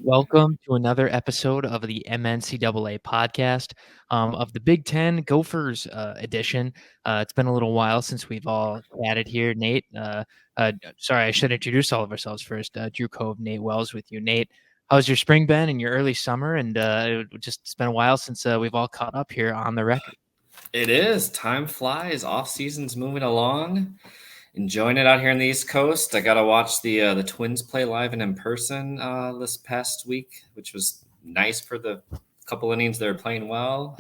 Welcome to another episode of the MNCAA podcast of the Big Ten Gophers edition. It's been a little while since we've all chatted here. Nate, sorry, I should introduce all of ourselves first. Drew Cove, Nate Wells with you. Nate, how's your spring been and your early summer? And it's been a while since we've all caught up here on the record. It is. Time flies. Off season's moving along. Enjoying it out here on the East Coast. I got to watch the Twins play live and in person this past week, which was nice for the couple innings they were playing well.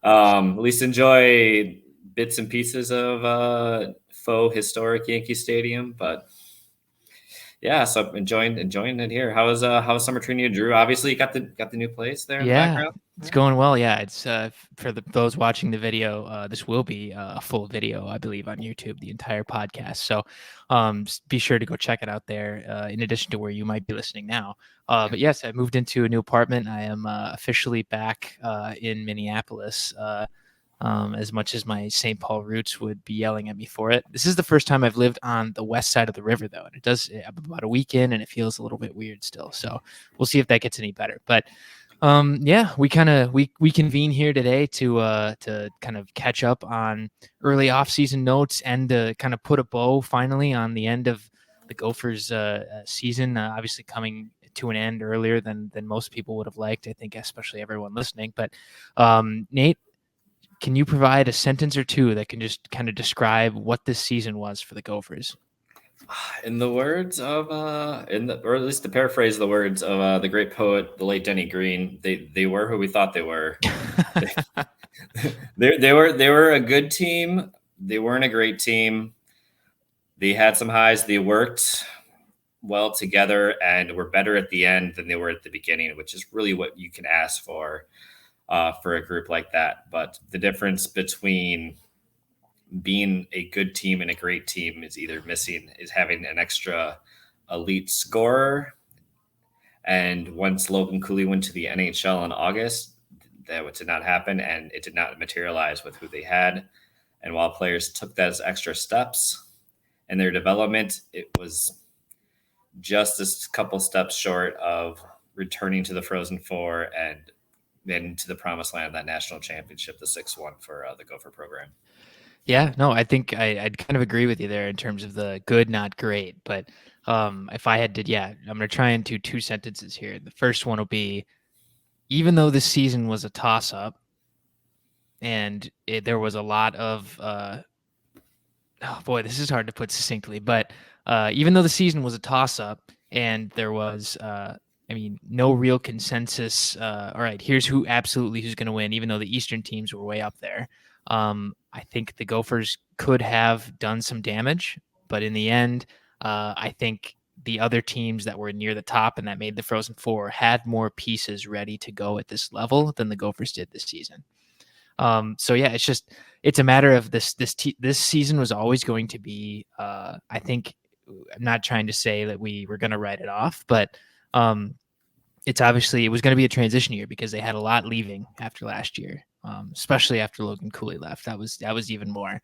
At least enjoy bits and pieces of faux historic Yankee Stadium, but yeah, so enjoying it here. How's summer treating you, Drew? Obviously, you got the new place there in the background. It's going well. Yeah, it's for those watching the video. This will be a full video, I believe, on YouTube, the entire podcast. So, be sure to go check it out there. In addition to where you might be listening now. But yes, I moved into a new apartment. I am officially back in Minneapolis. As much as my St. Paul roots would be yelling at me for it. This is the first time I've lived on the west side of the river, though, and it does about a week in, and it feels a little bit weird still. So we'll see if that gets any better. But yeah, we convene here today to kind of catch up on early off-season notes and to kind of put a bow finally on the end of the Gophers season. Obviously coming to an end earlier than most people would have liked, I think, especially everyone listening. But Nate, can you provide a sentence or two that can just kind of describe what this season was for the Gophers? In the words of, or at least to paraphrase the words of the great poet, the late Denny Green, they were who we thought they were. they were a good team. They weren't a great team. They had some highs. They worked well together and were better at the end than they were at the beginning, which is really what you can ask for a group like that. But the difference between being a good team and a great team is having an extra elite scorer. And once Logan Cooley went to the NHL in August, that did not happen, and it did not materialize with who they had. And while players took those extra steps in their development, it was just a couple steps short of returning to the Frozen Four and then to the promised land of that national championship, the 6-1 for the Gopher program. Yeah, no, I think I'd kind of agree with you there in terms of the good, not great. But if I had to, I'm going to try and do two sentences here. The first one will be, even though this season was a toss-up and there was a lot of, oh boy, this is hard to put succinctly, but even though the season was a toss-up and there was no real consensus. All right, here's who's going to win, even though the Eastern teams were way up there. I think the Gophers could have done some damage, but in the end, I think the other teams that were near the top and that made the Frozen Four had more pieces ready to go at this level than the Gophers did this season. So yeah, it's a matter of this season was always going to be. I think I'm not trying to say that we were going to write it off, but it was going to be a transition year because they had a lot leaving after last year, especially after Logan Cooley left. That was even more.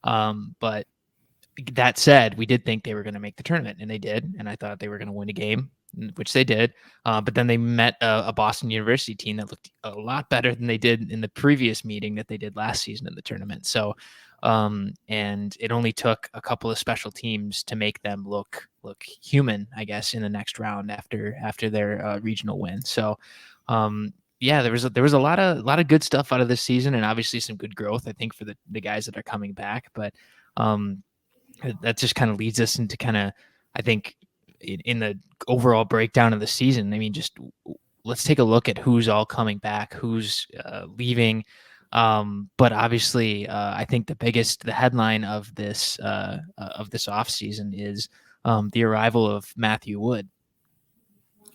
But that said, we did think they were going to make the tournament, and they did. And I thought they were going to win a game, which they did. But then they met a Boston University team that looked a lot better than they did in the previous meeting that they did last season in the tournament. So, and it only took a couple of special teams to make them look human, I guess, in the next round after their regional win. So, yeah, there was a lot of good stuff out of this season, and obviously some good growth, I think, for the guys that are coming back. But that just kind of leads us into kind of, I think, in the overall breakdown of the season. I mean, just let's take a look at who's all coming back, who's leaving. But obviously, I think the headline of this off season is the arrival of Matthew Wood.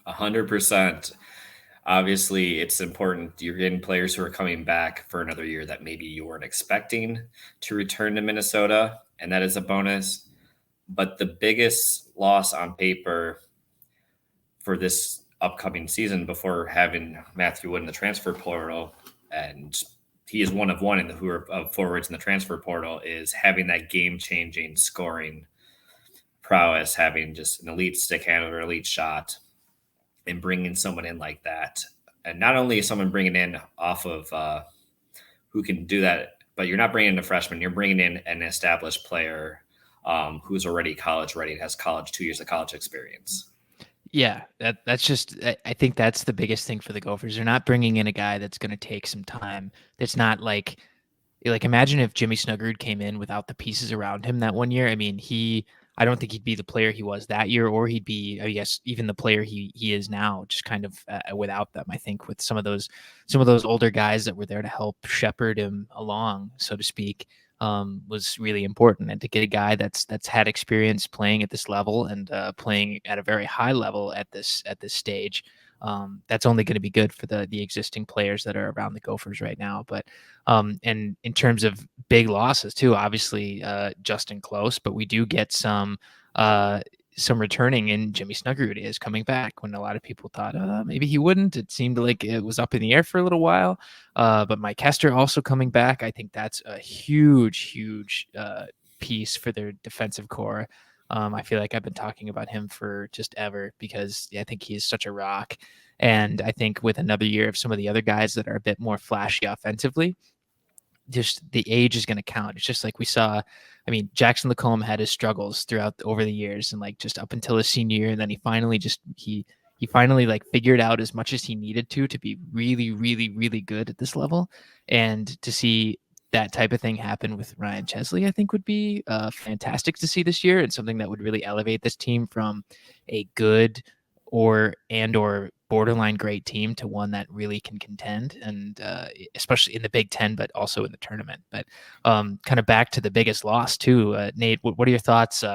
100%. Obviously, it's important. You're getting players who are coming back for another year that maybe you weren't expecting to return to Minnesota, and that is a bonus. But the biggest loss on paper for this upcoming season, before having Matthew Wood in the transfer portal, and he is one of forwards in the transfer portal, is having that game-changing scoring prowess, having just an elite stick handler, elite shot. and bringing someone in like that. And not only is someone bringing in off of who can do that, but you're not bringing in a freshman. You're bringing in an established player who's already college ready and has 2 years of college experience. Yeah, that's just I think that's the biggest thing for the Gophers. They're not bringing in a guy that's going to take some time. It's not like imagine if Jimmy Snuggerud came in without the pieces around him that one year. I mean, I don't think he'd be the player he was that year, or he'd be, I guess, even the player he is now, just kind of without them. I think with some of those older guys that were there to help shepherd him along, so to speak, was really important. And to get a guy that's had experience playing at this level and playing at a very high level at this stage. That's only going to be good for the existing players that are around the Gophers right now. But and in terms of big losses too, obviously Justen Close, but we do get some returning, and Jimmy Snuggerud is coming back when a lot of people thought maybe he wouldn't. It seemed like it was up in the air for a little while. But Mike Koster also coming back. I think that's a huge piece for their defensive core. I feel like I've been talking about him for just ever because I think he is such a rock. And I think with another year of some of the other guys that are a bit more flashy offensively, just the age is going to count. It's just like we saw. I mean, Jackson Lacombe had his struggles throughout over the years, and like just up until his senior year, and then he finally like figured out as much as he needed to be really good at this level, and to see that type of thing happen with Ryan Chesley, I think would be fantastic to see this year, and something that would really elevate this team from a good or borderline great team to one that really can contend, and especially in the Big Ten, but also in the tournament. But kind of back to the biggest loss too, Nate. What are your thoughts?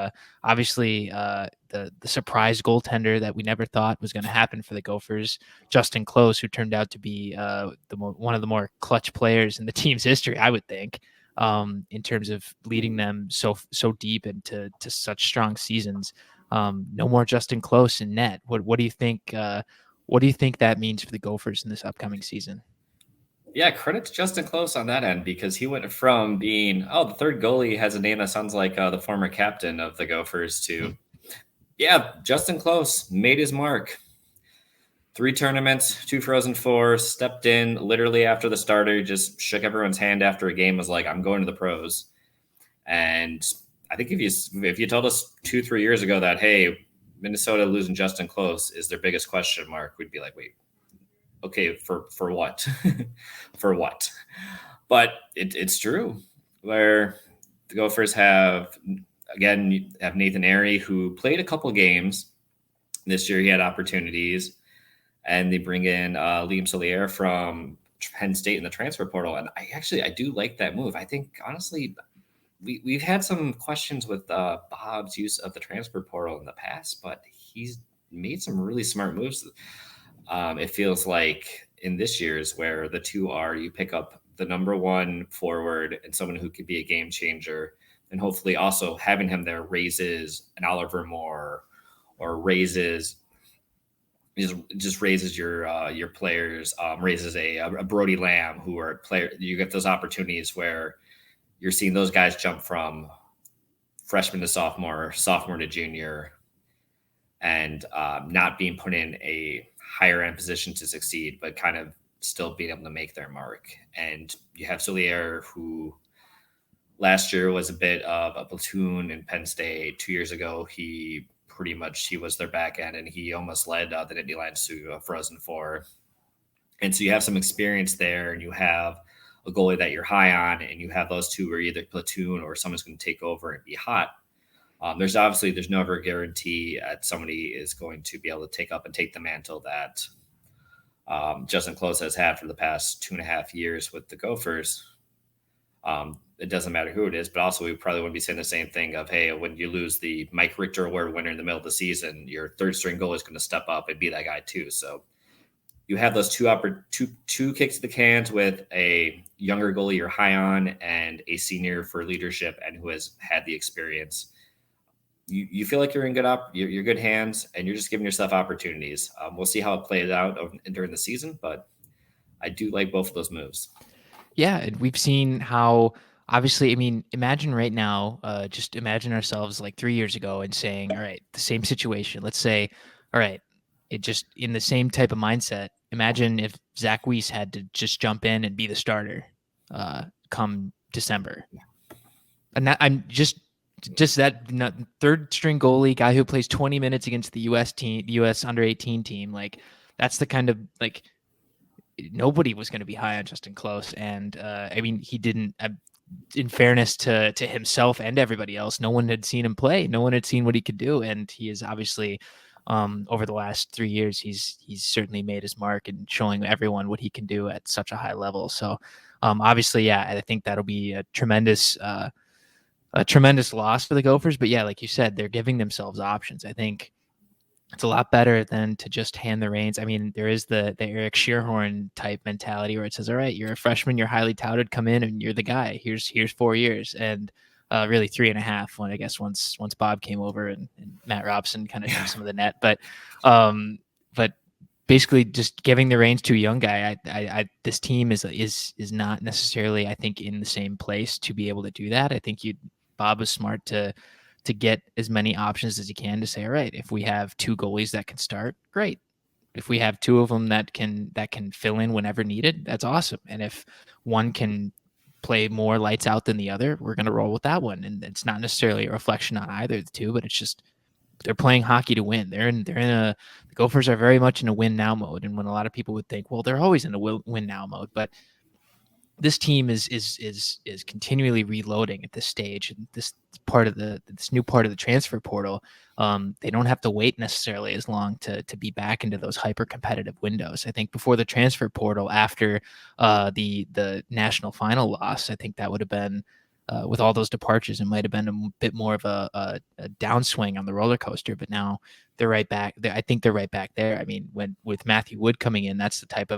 Obviously, the surprise goaltender that we never thought was going to happen for the Gophers, Justen Close, who turned out to be one of the more clutch players in the team's history, I would think. In terms of leading them so deep into such strong seasons. No more Justen Close in net. What do you think? What do you think that means for the Gophers in this upcoming season? Yeah, credit to Justen Close on that end because he went from being the third goalie has a name that sounds like the former captain of the Gophers to Justen Close made his mark. 3 tournaments, 2 Frozen Four, stepped in literally after the starter, just shook everyone's hand after a game, was like, I'm going to the pros. And I think if you told us 2-3 years ago that, hey, Minnesota losing Justen Close is their biggest question mark, we'd be like, wait, okay, for what? For what? But it's true. Where the Gophers have Nathan Airy, who played a couple games this year. He had opportunities, and they bring in Liam Solier from Penn State in the transfer portal. And I do like that move. I think honestly, we've had some questions with Bob's use of the transfer portal in the past, but he's made some really smart moves. It feels like in this year's where the two are, you pick up the number one forward and someone who could be a game changer, and hopefully also having him there raises an Oliver Moore or raises your players, raises a Brody Lamb, who are player. You get those opportunities where you're seeing those guys jump from freshman to sophomore to junior, and not being put in a higher end position to succeed, but kind of still being able to make their mark. And you have Solier, who last year was a bit of a platoon in Penn State. 2 years ago, he was their back end, and he almost led the Nittany Lions to a Frozen Four. And so you have some experience there, and you have a goalie that you're high on, and you have those two who are either platoon or someone's going to take over and be hot. There's never a guarantee that somebody is going to be able to take up and take the mantle that Justen Close has had for the past 2.5 years with the Gophers. It doesn't matter who it is, but also we probably wouldn't be saying the same thing of, hey, when you lose the Mike Richter Award winner in the middle of the season, your third string goalie is going to step up and be that guy too. So you have those two kicks to the cans with a younger goalie you're high on and a senior for leadership and who has had the experience. You feel like you're in you're good hands, and you're just giving yourself opportunities. We'll see how it plays out during the season, but I do like both of those moves. Yeah, and we've seen how obviously, I mean, imagine right now, just imagine ourselves like 3 years ago and saying, all right, the same situation. Let's say, all right, it just in the same type of mindset. Imagine if Zach Weiss had to just jump in and be the starter come December. And that, I'm just that third string goalie guy who plays 20 minutes against the U.S. team, the U.S. under 18 team. Like that's the kind of like nobody was going to be high on Justen Close, and I mean he didn't. In fairness to himself and everybody else, no one had seen him play. No one had seen what he could do, and he is obviously over the last 3 years, he's certainly made his mark and showing everyone what he can do at such a high level. So obviously, yeah, I think that'll be a tremendous loss for the Gophers. But yeah, like you said, they're giving themselves options. I think it's a lot better than to just hand the reins. I mean, there is the Eric Shearhorn type mentality where it says, all right, you're a freshman, you're highly touted, come in and you're the guy. Here's 4 years. And really 3.5 when I guess once Bob came over and Matt Robson kind of did some of the net. But basically just giving the reins to a young guy, I this team is not necessarily, I think, in the same place to be able to do that. I think Bob was smart to get as many options as you can to say, all right, if we have 2 goalies that can start, great. If we have 2 of them that can fill in whenever needed, that's awesome. And if one can play more lights out than the other, we're going to roll with that one. And it's not necessarily a reflection on either of the 2, but it's just they're playing hockey to win. The Gophers are very much in a win now mode. And when a lot of people would think, well, they're always in a win now mode, but this team is continually reloading at this stage, and this new part of the transfer portal. They don't have to wait necessarily as long to be back into those hyper competitive windows. I think before the transfer portal, after the national final loss, I think that would have been with all those departures, it might have been a bit more of a downswing on the roller coaster. But now they're right back. I think they're right back there. I mean, with Matthew Wood coming in, that's the type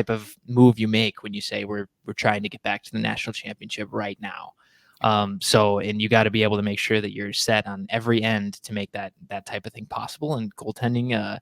of move you make when you say we're trying to get back to the national championship right now. And you got to be able to make sure that you're set on every end to make that type of thing possible. And goaltending,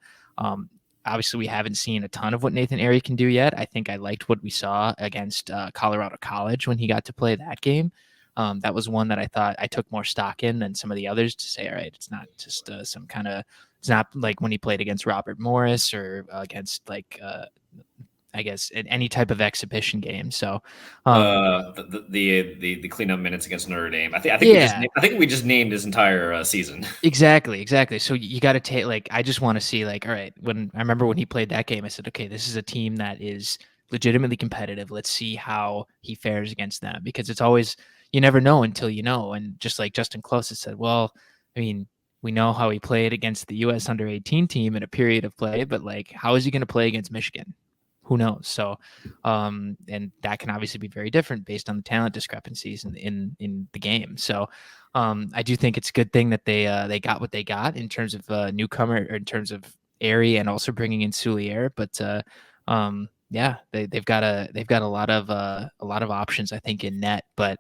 obviously we haven't seen a ton of what Nathan Airy can do yet. I think I liked what we saw against Colorado College when he got to play that game. That was one that I thought I took more stock in than some of the others to say, all right, it's not just it's not like when he played against Robert Morris or against I guess in any type of exhibition game. So the cleanup minutes against Notre Dame. I think we just named his entire season. Exactly. So you got to take I just want to see all right, when I remember when he played that game, I said, okay, this is a team that is legitimately competitive. Let's see how he fares against them, because it's always, you never know until you know. And just like Justen Close has said, well, I mean, we know how he played against the U.S. under 18 team in a period of play, but how is he going to play against Michigan? Who knows? So, and that can obviously be very different based on the talent discrepancies in the game. So, I do think it's a good thing that they got what they got in terms of newcomer, or in terms of Airy, and also bringing in Soulier. But yeah, they've got a lot of options, I think, in net. But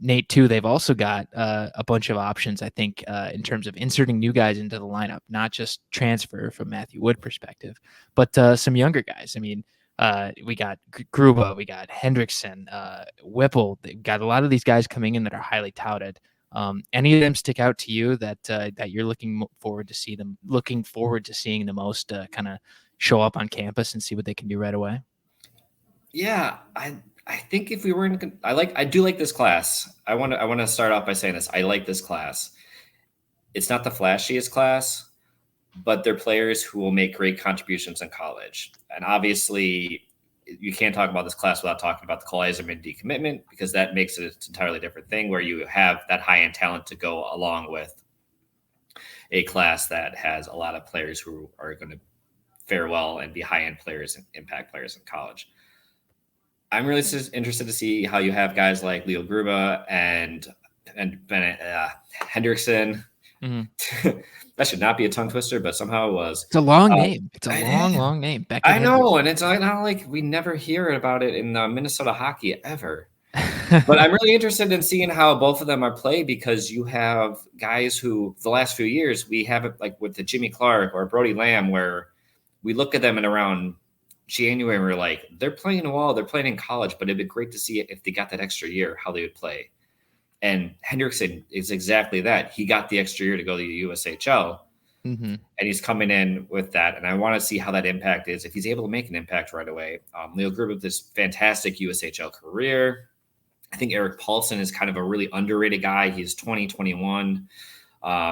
Nate, too, they've also got a bunch of options, I think, in terms of inserting new guys into the lineup, not just transfer from Matthew Wood perspective, but some younger guys. I mean, we got Gruba, we got Hendrickson, Whipple. They've got a lot of these guys coming in that are highly touted. Any of them stick out to you that you're looking forward to seeing the most kind of show up on campus and see what they can do right away? Yeah, I think if we were in, I do like this class. I want to start off by saying this. I like this class. It's not the flashiest class, but they're players who will make great contributions in college. And obviously, you can't talk about this class without talking about the Cole Eiserman decommitment, because that makes it an entirely different thing, where you have that high-end talent to go along with a class that has a lot of players who are going to fare well and be high-end players and impact players in college. I'm really interested to see how you have guys like Leo Gruba and Bennett Hendrickson. Mm-hmm. That should not be a tongue twister, but somehow it was. It's a long name. It's a long name. I know, and it's not like we never hear about it in Minnesota hockey ever. But I'm really interested in seeing how both of them are played, because you have guys who the last few years we have it like with the Jimmy Clark or Brody Lamb, where we look at them in around January and we're like, they're playing well, they're playing in college, but it'd be great to see if they got that extra year, how they would play. And Hendrickson is exactly that. He got the extra year to go to the USHL. Mm-hmm. And he's coming in with that. And I want to see how that impact is if he's able to make an impact right away. Leo Grubb with this fantastic USHL career. I think Eric Paulson is kind of a really underrated guy. He's 20, 21,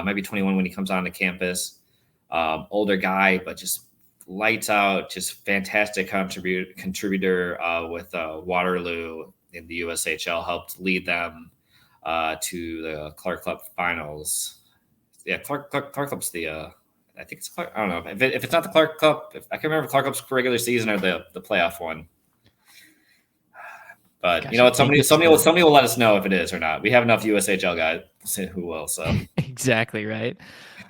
maybe 21 when he comes onto campus. Older guy, but just lights out, just fantastic contributor with Waterloo in the USHL, helped lead them to the Clark Cup finals. Yeah, Clark Cup's the I think it's Clark. I don't know if it's not the Clark Cup. I can't remember Clark Cup's regular season or the playoff one. But Gosh, you know what? Somebody will let us know if it is or not. We have enough USHL guys who will. So exactly right.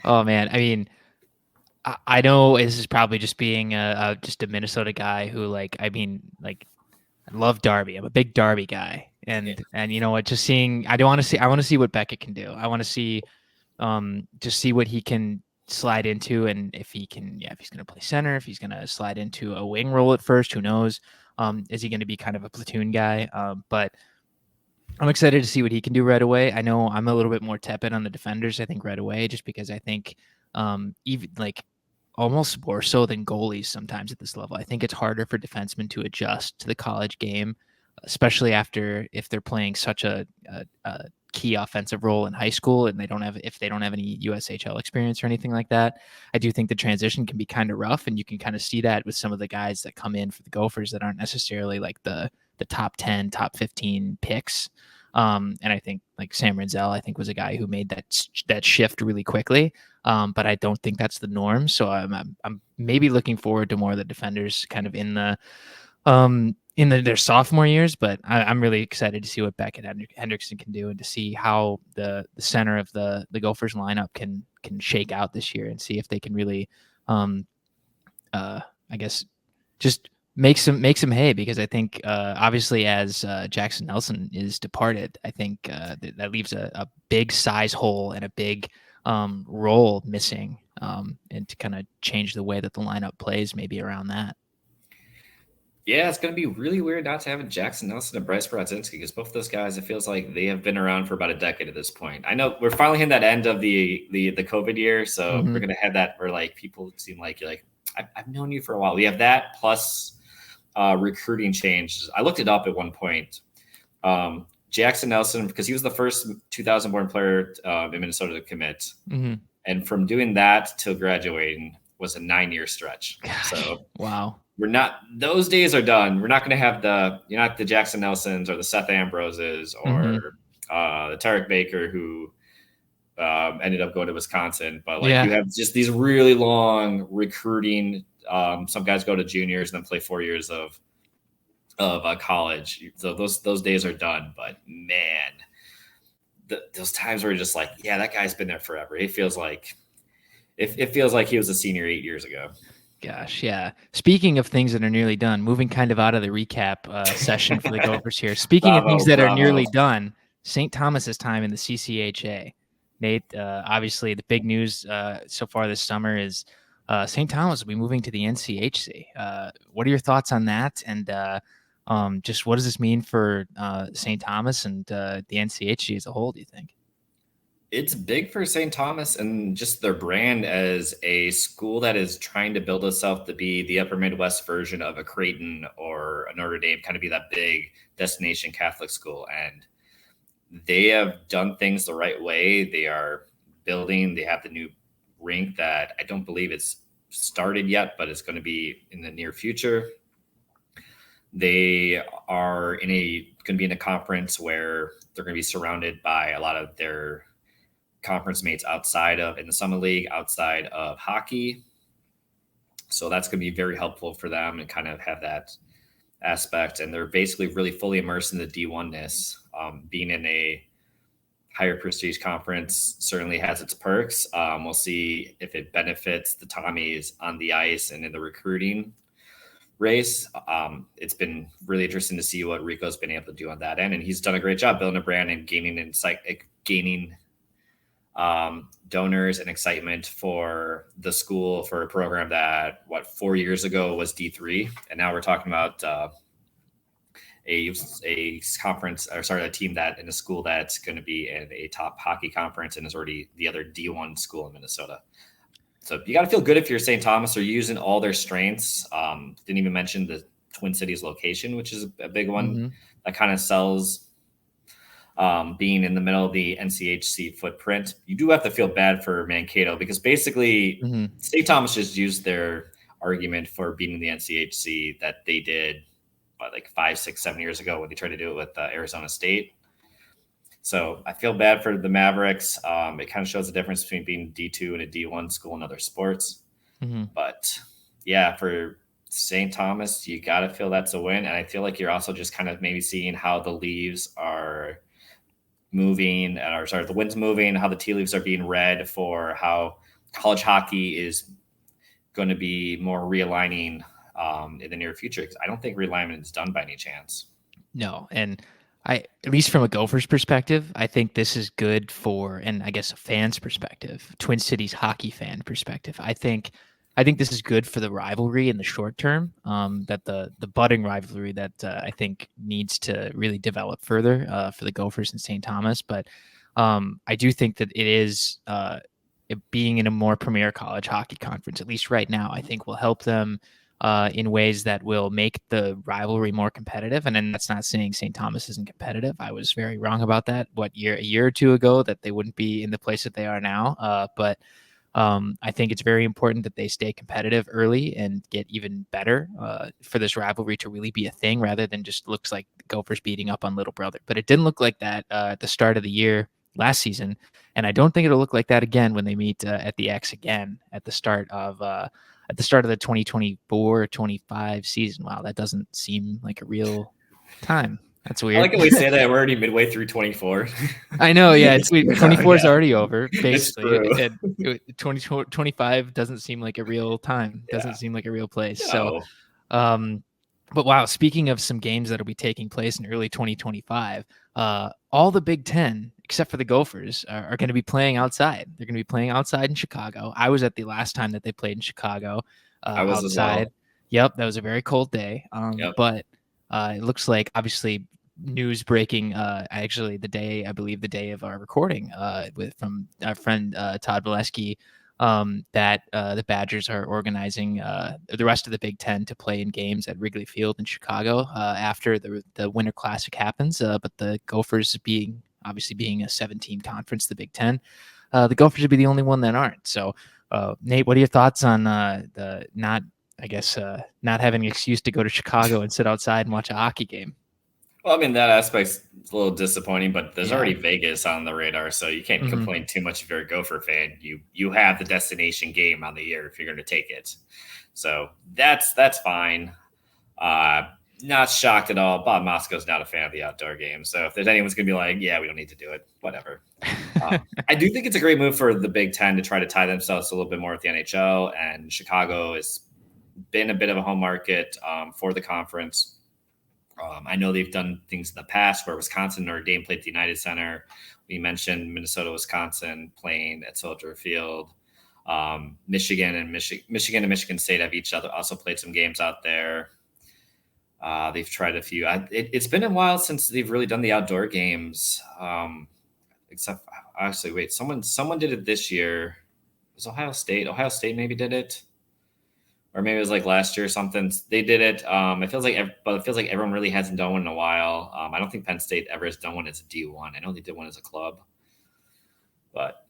Oh man, I mean, I know this is probably just being just a Minnesota guy who like I love Darby. I'm a big Darby guy, and you know what? Just seeing I want to see what Beckett can do. I want to see just see what he can slide into, and if he can, if he's going to play center, if he's going to slide into a wing role at first, who knows? Is he going to be kind of a platoon guy? But I'm excited to see what he can do right away. I know I'm a little bit more tepid on the defenders, I think, right away, just because I think even like almost more so than goalies sometimes at this level. I think it's harder for defensemen to adjust to the college game, especially if they're playing such a key offensive role in high school and they don't have any USHL experience or anything like that. I do think the transition can be kind of rough, and you can kind of see that with some of the guys that come in for the Gophers that aren't necessarily like the top 10, top 15 picks. And I think like Sam Renzel, I think was a guy who made that shift really quickly. But I don't think that's the norm. So I'm maybe looking forward to more of the defenders kind of in their sophomore years. But I'm really excited to see what Beckett Hendrickson can do, and to see how the center of the Gophers lineup can shake out this year, and see if they can really, I guess, just make some hay, because I think obviously as Jackson Nelson is departed, I think that leaves a big size hole and a big role missing, and to kind of change the way that the lineup plays maybe around that. Yeah, it's going to be really weird not to have Jackson Nelson and Bryce Brodzinski, because both of those guys, it feels like they have been around for about a decade at this point. I know we're finally hitting that end of the COVID year, so we're going to have that where like people seem like you're like, I've known you for a while. We have that plus recruiting change. I looked it up at one point. Jackson Nelson, because he was the first 2000 born player in Minnesota to commit. And from doing that till graduating was a 9-year stretch. Gosh, so wow. Those days are done. We're not going to have the Jackson Nelsons or the Seth Ambroses or the Tarek Baker who ended up going to Wisconsin. But you have just these really long recruiting. Some guys go to juniors and then play 4 years of college. So those days are done. But man, those times where you're just like, yeah, that guy's been there forever. It feels like he was a senior 8 years ago. Gosh, yeah. Speaking of things that are nearly done, moving kind of out of the recap session for the Gophers here. Speaking of things that are nearly done, St. Thomas's time in the CCHA. Nate, obviously the big news so far this summer is St. Thomas will be moving to the NCHC. What are your thoughts on that? And just what does this mean for St. Thomas and the NCHC as a whole, do you think? It's big for St. Thomas and just their brand as a school that is trying to build itself to be the upper Midwest version of a Creighton or a Notre Dame, kind of be that big destination Catholic school. And they have done things the right way. They are building. They have the new rink that I don't believe it's started yet, but it's going to be in the near future. They are going to be in a conference where they're going to be surrounded by a lot of their conference mates in the Summit League, outside of hockey. So that's going to be very helpful for them and kind of have that aspect. And they're basically really fully immersed in the D1-ness. Being in a higher prestige conference certainly has its perks. We'll see if it benefits the Tommies on the ice and in the recruiting race. It's been really interesting to see what Rico's been able to do on that end. And he's done a great job building a brand and gaining donors and excitement for the school, for a program that 4 years ago was D3. And now we're talking about a team that in a school that's going to be in a top hockey conference and is already the other D1 school in Minnesota. So you got to feel good if you're St. Thomas or using all their strengths. Didn't even mention the Twin Cities location, which is a big one that kind of sells being in the middle of the NCHC footprint. You do have to feel bad for Mankato because basically St. Thomas just used their argument for being in the NCHC that they did like 5, 6, 7 years ago when they tried to do it with Arizona State. So I feel bad for the Mavericks. It kind of shows the difference between being D2 and a D1 school in other sports. But yeah, for St. Thomas, you got to feel that's a win. And I feel like you're also just kind of maybe seeing how the leaves are moving, or sorry, the wind's moving, how the tea leaves are being read for how college hockey is going to be more realigning in the near future. Because I don't think realignment is done by any chance. No, and at least from a Gophers perspective, I think this is good for, and I guess a fan's perspective, Twin Cities hockey fan perspective. I think this is good for the rivalry in the short term. That the budding rivalry that I think needs to really develop further for the Gophers and St. Thomas. But I do think that it is it being in a more premier college hockey conference, at least right now, I think will help them in ways that will make the rivalry more competitive. And then that's not saying St. Thomas isn't competitive. I was very wrong about that. A year or two ago, that they wouldn't be in the place that they are now. But I think it's very important that they stay competitive early and get even better for this rivalry to really be a thing, rather than just looks like the Gophers beating up on little brother. But it didn't look like that at the start of the year last season, and I don't think it'll look like that again when they meet at the X again at the start of the 2024-25 season. Wow, that doesn't seem like a real time. That's weird. I like how we say that we're already midway through 24. I know, yeah. 24 is already over, basically. And 2025 doesn't seem like a real time. Doesn't seem like a real place. No. So, but wow, speaking of some games that'll be taking place in early 2025, all the Big Ten, except for the Gophers, are going to be playing outside. They're going to be playing outside in Chicago. I was at the last time that they played in Chicago. I was outside. as well. Yep, that was a very cold day. But it looks like, obviously, news breaking actually the day of our recording from our friend Todd Valesky, that the Badgers are organizing the rest of the Big Ten to play in games at Wrigley Field in Chicago after the Winter Classic happens. But the Gophers being a 17 conference, the Big Ten, the Gophers would be the only one that aren't. So Nate, what are your thoughts on the not having an excuse to go to Chicago and sit outside and watch a hockey game? Well, I mean, that aspect's a little disappointing, but there's already Vegas on the radar, so you can't complain too much if you're a Gopher fan. You have the destination game on the year if you're going to take it. So that's fine. Not shocked at all. Bob Moscow's not a fan of the outdoor game. So if there's anyone's going to be like, yeah, we don't need to do it, whatever. I do think it's a great move for the Big Ten to try to tie themselves a little bit more with the NHL, and Chicago has been a bit of a home market for the conference. I know they've done things in the past where Wisconsin or Dame played at the United Center. We mentioned Minnesota, Wisconsin playing at Soldier Field. Michigan and Michigan State have each other also played some games out there. They've tried a few. It's been a while since they've really done the outdoor games. Except, actually, wait, someone did it this year. It was Ohio State. Ohio State maybe did it. Or maybe it was like last year or something. They did it. It feels like everyone really hasn't done one in a while. I don't think Penn State ever has done one as a D1. I know they did one as a club. But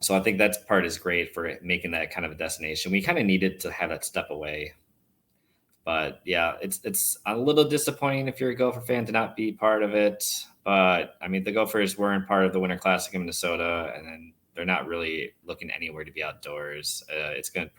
so I think that part is great for making that kind of a destination. We kind of needed to have that step away. But yeah, it's a little disappointing if you're a Gopher fan to not be part of it. But I mean, the Gophers weren't part of the Winter Classic in Minnesota, and then they're not really looking anywhere to be outdoors. It's going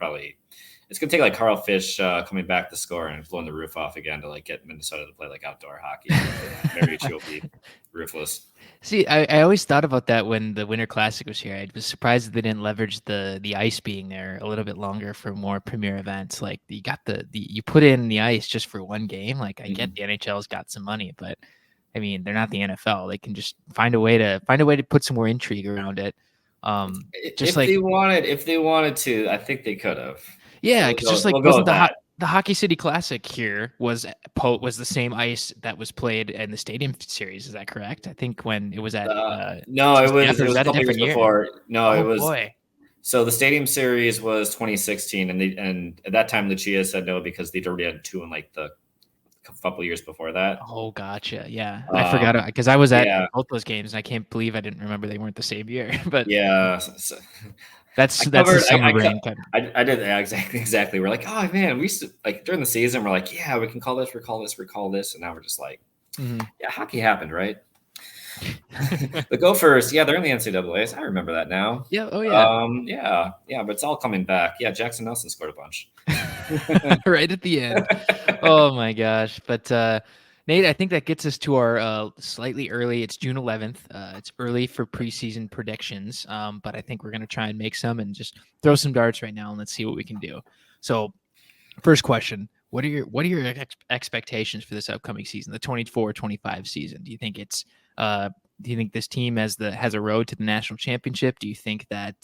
to take like Carl Fish coming back to score and blowing the roof off again to like get Minnesota to play like outdoor hockey. Mariucci will be roofless. See, I always thought about that when the Winter Classic was here. I was surprised that they didn't leverage the ice being there a little bit longer for more premier events. Like you got you put in the ice just for one game. Like I get the NHL's got some money, but I mean they're not the NFL. They can just find a way to put some more intrigue around it. If they wanted to, I think they could have. Yeah, because wasn't the Hockey City Classic here was the same ice that was played in the Stadium Series? Is that correct? I think when it was at no, it was a couple years before. No, it was. Boy. So the Stadium Series was 2016, and at that time Lucia said no because they'd already had two in like the couple years before that. Oh, gotcha. Yeah, I forgot because I was at Yeah. both those games, and I can't believe I didn't remember they weren't the same year. But Yeah, that's I the covered. summer brain kind of. I did that exactly. We're like, oh man, we used to like during the season. We're like, yeah, we can call this, recall this, recall this, and now we're just like, yeah, hockey happened, right? The Gophers, yeah, they're in the NCAAs. I remember that now. Yeah. Oh yeah. Yeah, but it's all coming back. Yeah, Jackson Nelson scored a bunch Right at the end. Oh my gosh. But Nate, I think that gets us to our slightly early. It's June 11th. It's early for preseason predictions, but I think we're going to try and make some and just throw some darts right now and let's see what we can do. So, first question, what are your expectations for this upcoming season, the 24-25 season? Do you think this team has a road to the national championship? Do you think that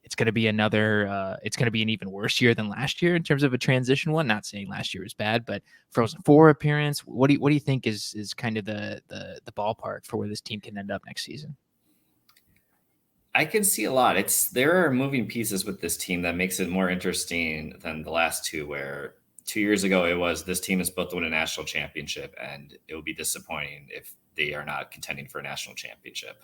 it's going to be it's going to be an even worse year than last year in terms of a transition one? Not saying last year was bad, but Frozen Four appearance. What do you think is kind of the ballpark for where this team can end up next season? I can see a lot. There are moving pieces with this team that makes it more interesting than the last two, where 2 years ago it was this team is built to win a national championship, and it would be disappointing if they are not contending for a national championship.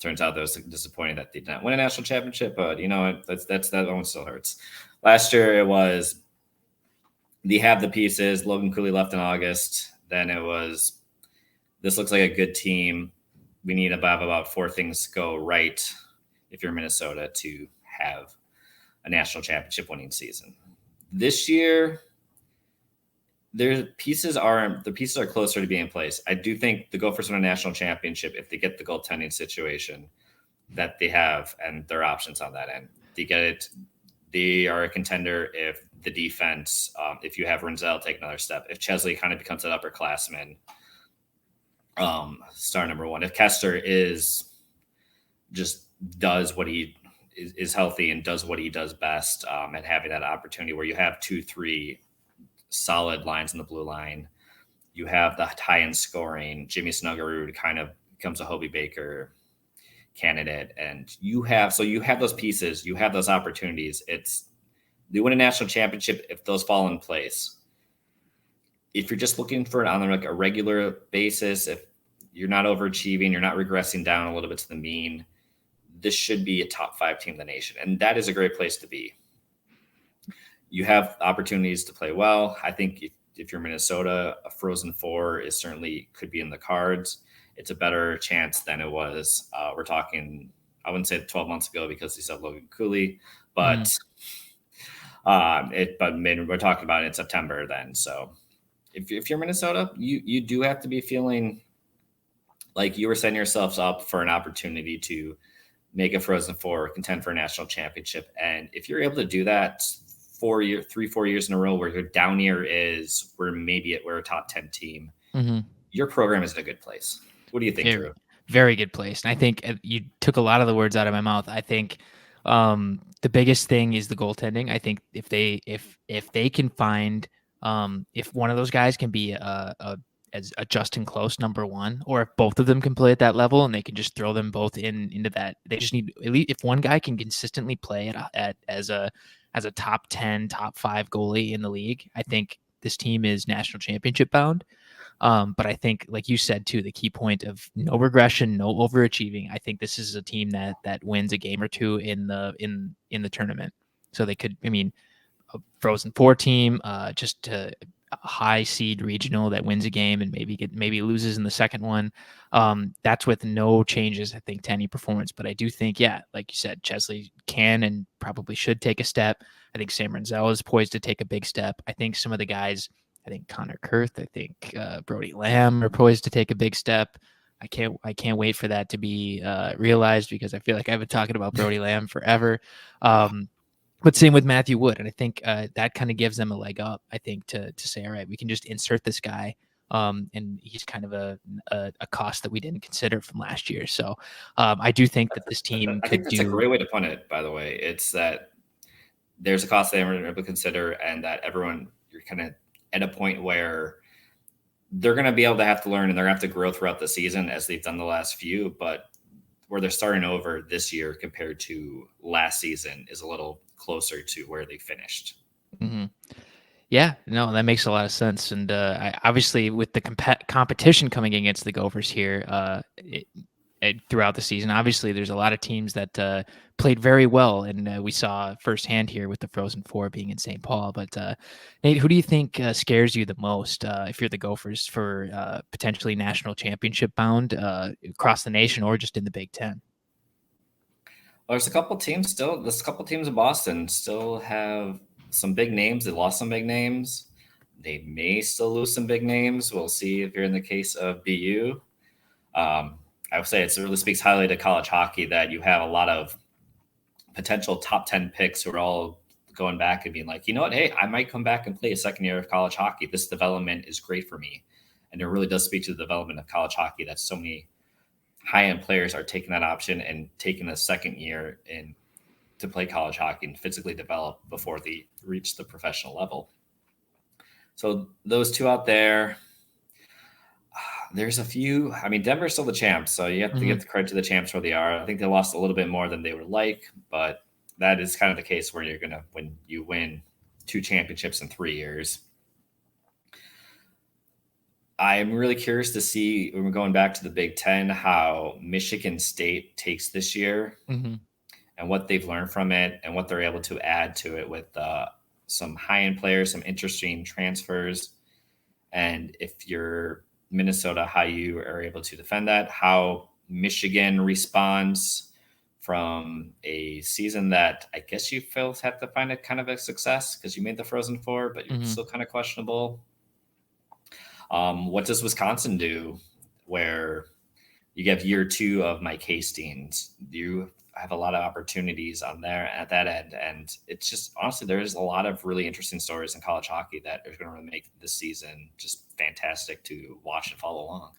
Turns out that was disappointing that they did not win a national championship, but you know that one still hurts. Last year it was they have the pieces. Logan Cooley left in August. Then it was this looks like a good team. We need to have about four things go right if you're Minnesota to have a national championship winning season. This year, the pieces are closer to being in place. I do think the Gophers win a national championship if they get the goaltending situation that they have and their options on that end. They get it. They are a contender if the defense, if you have Renzel take another step, if Chesley kind of becomes an upperclassman, star number one, if Koster does what he is healthy and does what he does best, and having that opportunity where you have 2-3 solid lines in the blue line, you have the high-end scoring. Jimmy Snuggerud kind of becomes a Hobie Baker candidate, and you have those pieces, you have those opportunities. They win a national championship if those fall in place. If you're just looking for it on like a regular basis, if you're not overachieving, you're not regressing down a little bit to the mean, this should be a top 5 team in the nation. And that is a great place to be. You have opportunities to play well. I think if you're Minnesota, a Frozen Four could be in the cards. It's a better chance than it was. We're talking, I wouldn't say 12 months ago because they still have Logan Cooley, but we're talking about it in September then. So if you're Minnesota, you do have to be feeling like you were setting yourselves up for an opportunity to make a Frozen Four, contend for a national championship. And if you're able to do that 4 years in a row, where your down year is we're a top 10 team, your program is in a good place. What do you think, Drew? Very good place. And I think you took a lot of the words out of my mouth. I think the biggest thing is the goaltending. I think if they can find if one of those guys can be as a Justen Close number one, or if both of them can play at that level and they can just throw them both into that, they just need at least if one guy can consistently play as a top 10, top 5 goalie in the league, I think this team is national championship bound. But I think, like you said too, the key point of no regression, no overachieving. I think this is a team that wins a game or two in the tournament. So they could, a Frozen Four team, just a high seed regional that wins a game and maybe loses in the second one. That's with no changes, I think, to any performance. But I do think, yeah, like you said, Chesley can and probably should take a step. I think Sam Renzel is poised to take a big step. I think some of the guys, I think Connor Kurth, I think Brody Lamb are poised to take a big step. I can't wait for that to be realized, because I feel like I've been talking about Brody Lamb forever. But same with Matthew Wood. And I think that kind of gives them a leg up, I think, to say, all right, we can just insert this guy. And he's kind of a cost that we didn't consider from last year. So I do think that this team I think that's a great way to put it, by the way. It's that there's a cost they weren't able to consider, and that you're kind of at a point where they're going to be able to have to learn, and they're going to have to grow throughout the season as they've done the last few. But where they're starting over this year compared to last season is a little closer to where they finished. Mm-hmm. Yeah, no, that makes a lot of sense. And obviously, with the competition coming against the Gophers here throughout the season, obviously there's a lot of teams that played very well, and we saw firsthand here with the Frozen Four being in St. Paul. But Nate, who do you think scares you the most if you're the Gophers for potentially national championship bound across the nation or just in the Big Ten? Well, there's a couple teams still. There's a couple teams in Boston still have some big names. They lost some big names. They may still lose some big names. We'll see if you're in the case of BU. I would say it really speaks highly to college hockey that you have a lot of potential top 10 picks who are all going back and being like, you know what? Hey, I might come back and play a second year of college hockey. This development is great for me. And it really does speak to the development of college hockey that so many high-end players are taking that option and taking a second year in to play college hockey and physically develop before they reach the professional level. So those two out there, there's a few. I mean, Denver's still the champs, so you have to give the credit to the champs where they are. I think they lost a little bit more than they would like, but that is kind of the case where you're gonna when you win 2 championships in 3 years. I'm really curious to see, when we're going back to the Big Ten, how Michigan State takes this year and what they've learned from it and what they're able to add to it with some high-end players, some interesting transfers. And if you're Minnesota, how you are able to defend that, how Michigan responds from a season that I guess you felt had to find it kind of a success because you made the Frozen Four, but you're still kind of questionable. What does Wisconsin do where you have year 2 of Mike Hastings? You have a lot of opportunities on there at that end. And it's just, honestly, there's a lot of really interesting stories in college hockey that are going to make this season just fantastic to watch and follow along.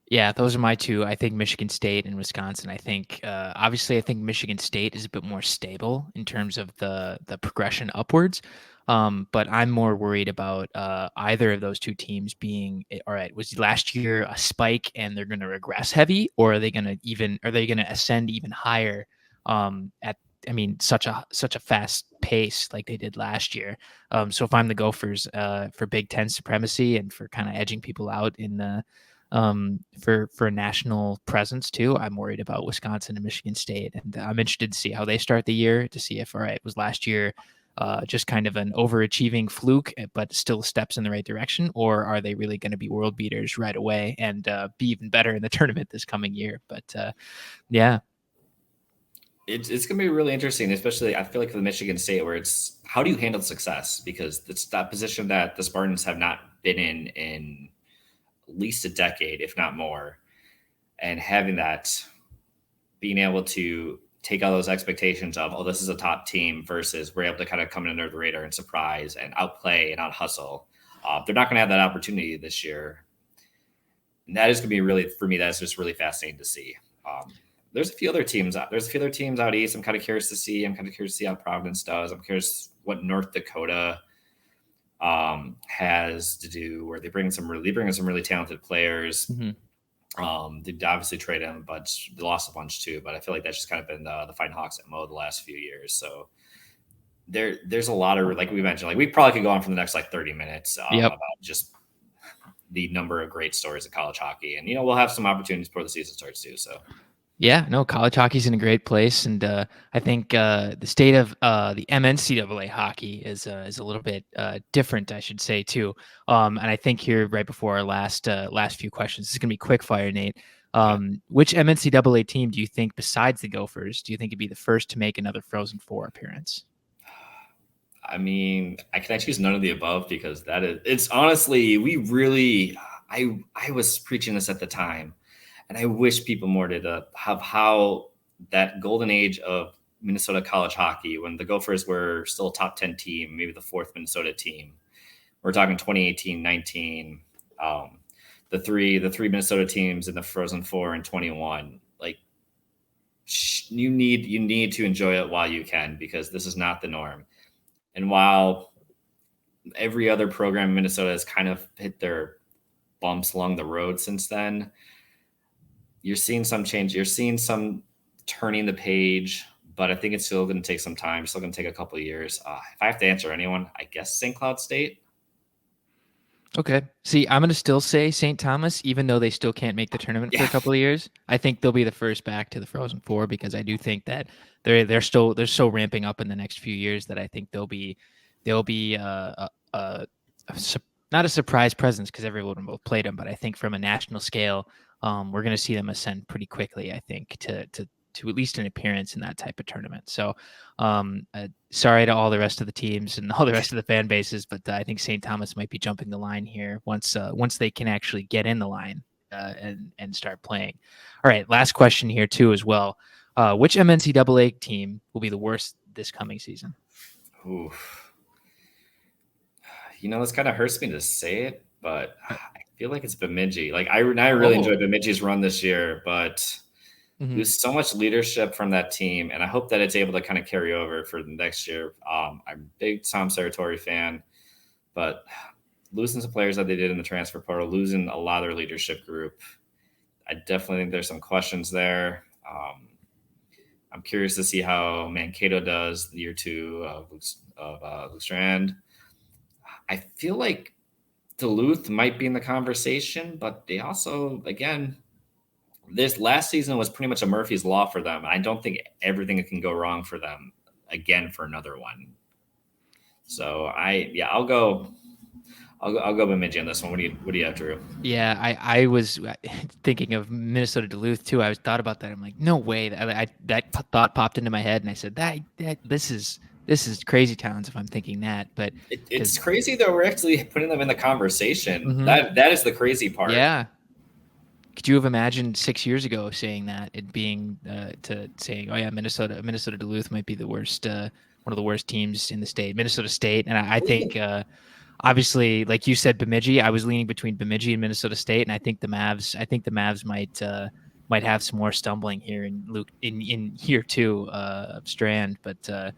Yeah, those are my two. I think Michigan State and Wisconsin. I think obviously I think Michigan State is a bit more stable in terms of the progression upwards. But I'm more worried about either of those two teams being all right. Was last year a spike and they're going to regress heavy, or are they going to ascend even higher at such a fast pace like they did last year. So if I'm the Gophers for Big Ten supremacy and for kind of edging people out in the for national presence too, I'm worried about Wisconsin and Michigan State, and I'm interested to see how they start the year, to see if was last year just kind of an overachieving fluke, but still steps in the right direction, or are they really going to be world beaters right away and be even better in the tournament this coming year? But yeah. It's going to be really interesting, especially I feel like for the Michigan State, where it's how do you handle success? Because it's that position that the Spartans have not been in at least a decade, if not more. And having that, being able to take all those expectations of, oh, this is a top team versus we're able to kind of come under the radar and surprise and outplay and out hustle. They're not going to have that opportunity this year. And that is going to be really, for me, that's just really fascinating to see. There's a few other teams out. There's a few other teams out east. I'm kind of curious to see. I'm kind of curious to see how Providence does. I'm curious what North Dakota has to do, where they bring in some really talented players. They obviously trade them, but they lost a bunch too. But I feel like that's just kind of been the Fighting Hawks at Mo the last few years. So there's a lot of, like we mentioned, like we probably could go on for the next 30 minutes about just the number of great stories of college hockey, and we'll have some opportunities before the season starts too. So. Yeah, no, college hockey's in a great place, and I think the state of the MNCAA hockey is a little bit different, I should say, too. And I think here, right before our last few questions, this is gonna be quick fire, Nate. Which MNCAA team do you think, besides the Gophers, do you think would be the first to make another Frozen Four appearance? I mean, I choose none of the above because it's honestly, I was preaching this at the time. And I wish people more did have how that golden age of Minnesota college hockey, when the Gophers were still a top 10 team, maybe the 4th Minnesota team. We're talking 2018, 19, the three Minnesota teams in the Frozen Four in 21. Like you need to enjoy it while you can, because this is not the norm. And while every other program in Minnesota has kind of hit their bumps along the road since then, you're seeing some change. You're seeing some turning the page, but I think it's still going to take some time. It's still going to take a couple of years. If I have to answer anyone, I guess St. Cloud State. Okay. See, I'm gonna still say St. Thomas, even though they still can't make the tournament for a Yeah. couple of years. I think they'll be the first back to the Frozen Four because I do think that they're still ramping up in the next few years that I think they'll be not a surprise presence because everyone will played them, but I think from a national scale, we're gonna see them ascend pretty quickly. I think to at least an appearance in that type of tournament. So, sorry to all the rest of the teams and all the rest of the fan bases, but I think St. Thomas might be jumping the line here once they can actually get in the line and start playing. All right, last question here too as well. Which MNCAA team will be the worst this coming season? Ooh. This kind of hurts me to say it, but I feel like it's Bemidji. Like I really enjoyed Bemidji's run this year, but there's so much leadership from that team, and I hope that it's able to kind of carry over for the next year. I'm a big Tom Serratori fan, but losing some players that they did in the transfer portal, losing a lot of their leadership group, I definitely think there's some questions there. I'm curious to see how Mankato does year two of Luke Strand. I feel like Duluth might be in the conversation, but they also, again, this last season was pretty much a Murphy's Law for them. I don't think everything can go wrong for them again for another one. So I'll go Bemidji on this one. What do you have, Drew? Yeah, I was thinking of Minnesota Duluth too. I thought about that. I'm like, no way. That thought popped into my head, and I said that this is crazy towns if I'm thinking that. But it's crazy though. We're actually putting them in the conversation. That is the crazy part. Yeah. Could you have imagined 6 years ago saying that it being saying, oh yeah, Minnesota Duluth might be the worst, one of the worst teams in the state, Minnesota State, and I think obviously, like you said, Bemidji. I was leaning between Bemidji and Minnesota State, and I think the Mavs might have some more stumbling here in year two of Strand, but.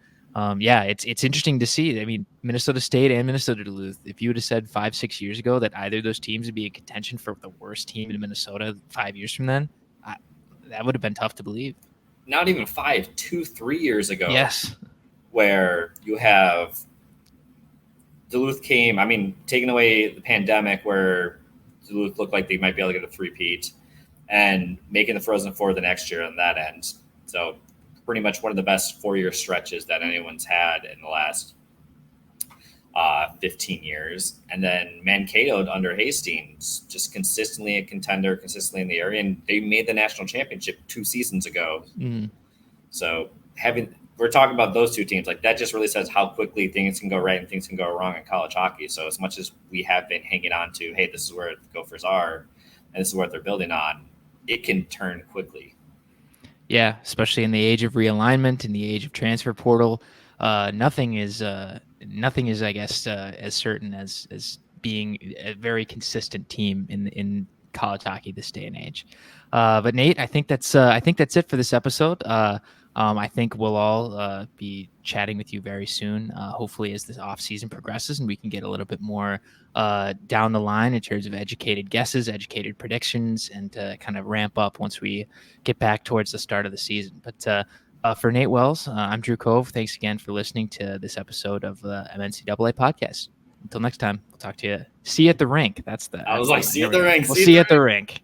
Yeah, it's interesting to see. I mean, Minnesota State and Minnesota Duluth. If you would have said 5-6 years ago that either of those teams would be in contention for the worst team in Minnesota 5 years from then, that would have been tough to believe. Not even 5, 2, 3 years ago. Yes, where you have Duluth came. I mean, taking away the pandemic, where Duluth looked like they might be able to get a three-peat, and making the Frozen Four the next year on that end. So. Pretty much one of the best 4-year stretches that anyone's had in the last 15 years. And then Mankato under Hastings, just consistently a contender, consistently in the area. And they made the national championship 2 seasons ago. So we're talking about those two teams, like that just really says how quickly things can go right and things can go wrong in college hockey. So as much as we have been hanging on to, hey, this is where the Gophers are and this is what they're building on, it can turn quickly. Yeah, especially in the age of realignment, in the age of transfer portal, nothing is, I guess, as certain as being a very consistent team in college hockey this day and age. But Nate, I think that's it for this episode. I think we'll all be chatting with you very soon, hopefully as this off season progresses and we can get a little bit more down the line in terms of educated guesses, educated predictions, and kind of ramp up once we get back towards the start of the season. But for Nate Wells, I'm Drew Cove. Thanks again for listening to this episode of the MNCAA podcast. Until next time, we'll talk to you. See you at the rink. I was like, see you at the rink. We'll see you at the rink.